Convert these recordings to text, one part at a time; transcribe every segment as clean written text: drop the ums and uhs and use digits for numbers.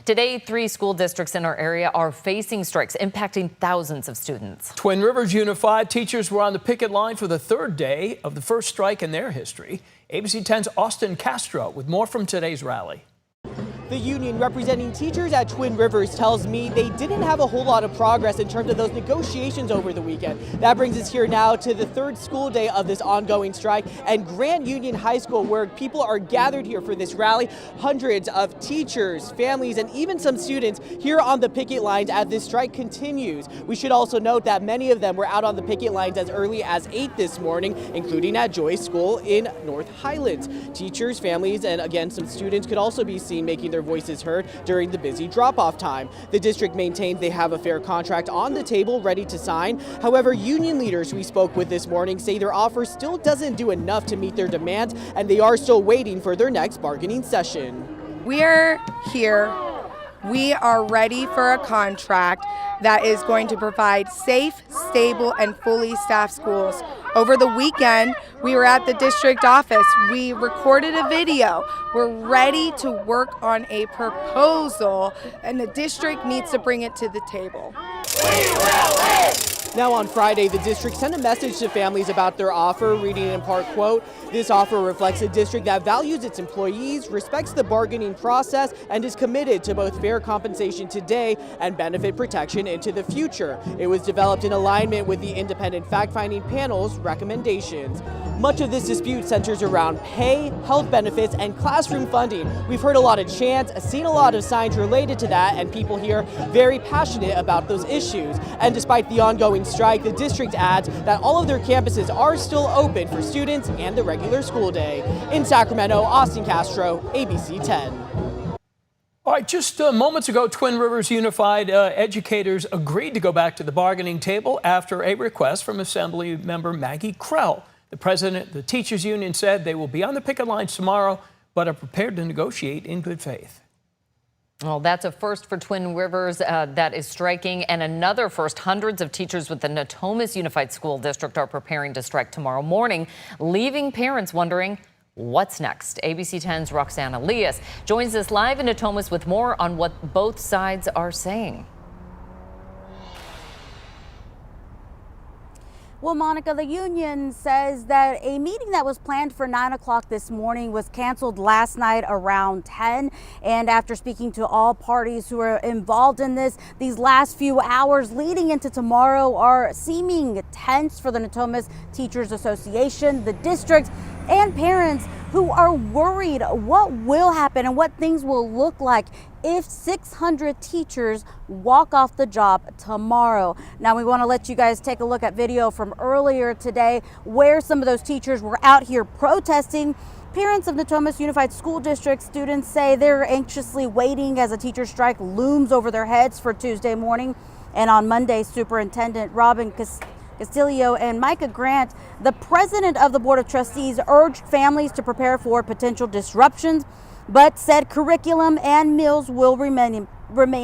Today, 3 school districts in our area are facing strikes impacting thousands of students. Twin Rivers Unified teachers were on the picket line for the 3rd day of the first strike in their history. ABC 10's Austin Castro with more from today's rally. The union representing teachers at Twin Rivers tells me they didn't have a whole lot of progress in terms of those negotiations over the weekend. That brings us here now to the 3rd school day of this ongoing strike and Grand Union High School, where people are gathered here for this rally. Hundreds of teachers, families, and even some students here on the picket lines as this strike continues. We should also note that many of them were out on the picket lines as early as 8 this morning, including at Joyce School in North Highlands. Teachers, families, and again, some students could also be seen making their voices heard during the busy drop-off time. The district maintains they have a fair contract on the table ready to sign. However, union leaders we spoke with this morning say their offer still doesn't do enough to meet their demands, and they are still waiting for their next bargaining session. We are here. We are ready for a contract that is going to provide safe, stable, and fully staffed schools. Over the weekend, we were at the district office. We recorded a video. We're ready to work on a proposal, and the district needs to bring it to the table. Now on Friday, the district sent a message to families about their offer, reading in part, quote, "This offer reflects a district that values its employees, respects the bargaining process, and is committed to both fair compensation today and benefit protection into the future. It was developed in alignment with the independent fact-finding panel's recommendations." Much of this dispute centers around pay, health benefits, and classroom funding. We've heard a lot of chants, seen a lot of signs related to that, and people here very passionate about those issues. And despite the ongoing strike, the district adds that all of their campuses are still open for students and the regular school day. In Sacramento, Austin Castro, ABC 10. All right, just moments ago, Twin Rivers Unified educators agreed to go back to the bargaining table after a request from Assembly member Maggie Krell. The president of the teachers union said they will be on the picket lines tomorrow, but are prepared to negotiate in good faith. Well, that's a first for Twin Rivers that is striking, and another first. Hundreds of teachers with the Natomas Unified School District are preparing to strike tomorrow morning, leaving parents wondering what's next. ABC 10's Roxanne Elias joins us live in Natomas with more on what both sides are saying. Well, Monica, the union says that a meeting that was planned for 9 o'clock this morning was canceled last night around 10. And after speaking to all parties who are involved in this, these last few hours leading into tomorrow are seeming tense for the Natomas Teachers Association, the district, and parents who are worried what will happen and what things will look like if 600 teachers walk off the job tomorrow. Now, we want to let you guys take a look at video from earlier today where some of those teachers were out here protesting. Parents of Natomas Unified School District students say they're anxiously waiting as a teacher strike looms over their heads for Tuesday morning. And on Monday, Superintendent Robin Castillo and Micah Grant, the president of the Board of Trustees, urged families to prepare for potential disruptions, but said curriculum and meals will remain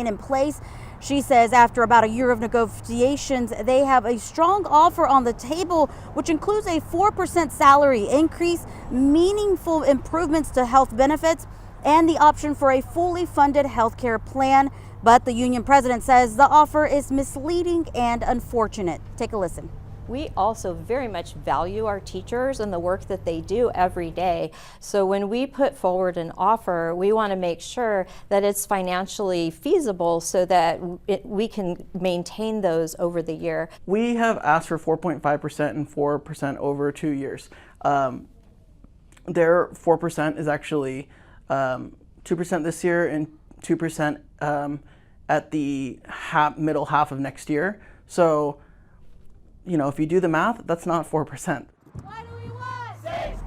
in place. She says after about a year of negotiations, they have a strong offer on the table, which includes a 4% salary increase, meaningful improvements to health benefits, and the option for a fully funded health care plan. But the union president says the offer is misleading and unfortunate. Take a listen. We also very much value our teachers and the work that they do every day. So when we put forward an offer, we want to make sure that it's financially feasible so that we can maintain those over the year. We have asked for 4.5% and 4% over 2 years. Their 4% is actually 2% this year and 2% at the middle half of next year. So, you know, if you do the math, that's not 4%. What do we want? 6.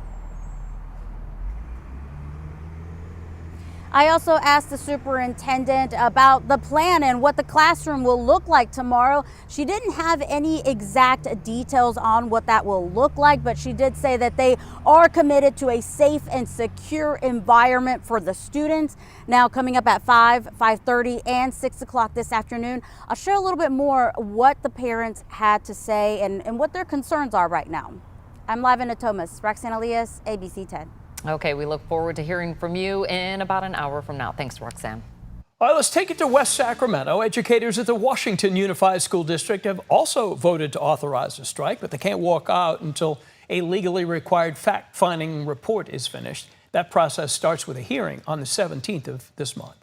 I also asked the superintendent about the plan and what the classroom will look like tomorrow. She didn't have any exact details on what that will look like, but she did say that they are committed to a safe and secure environment for the students. Now, coming up at 5, 5:30, and 6 o'clock this afternoon, I'll share a little bit more what the parents had to say and what their concerns are right now. I'm live in Natomas. Roxanne Elias, ABC 10. Okay, we look forward to hearing from you in about an hour from now. Thanks, Roxanne. All right, let's take it to West Sacramento. Educators at the Washington Unified School District have also voted to authorize a strike, but they can't walk out until a legally required fact-finding report is finished. That process starts with a hearing on the 17th of this month.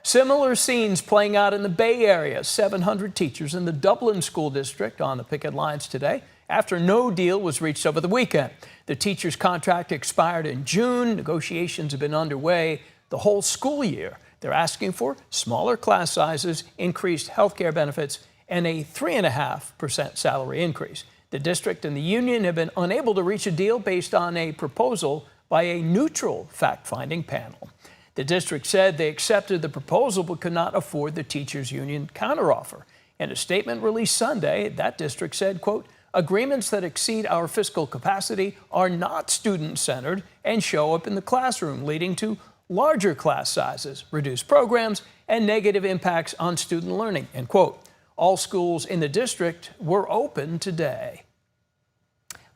Similar scenes playing out in the Bay Area. 700 teachers in the Dublin School District on the picket lines today after no deal was reached over the weekend. The teachers' contract expired in June. Negotiations have been underway the whole school year. They're asking for smaller class sizes, increased health care benefits, and a 3.5% salary increase. The district and the union have been unable to reach a deal based on a proposal by a neutral fact-finding panel. The district said they accepted the proposal but could not afford the teachers' union counteroffer. In a statement released Sunday, that district said, quote, agreements that exceed our fiscal capacity are not student-centered and show up in the classroom, leading to larger class sizes, reduced programs, and negative impacts on student learning, end quote. All schools in the district were open today.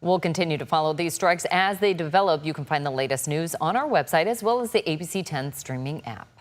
We'll continue to follow these strikes as they develop. You can find the latest news on our website as well as the ABC 10 streaming app.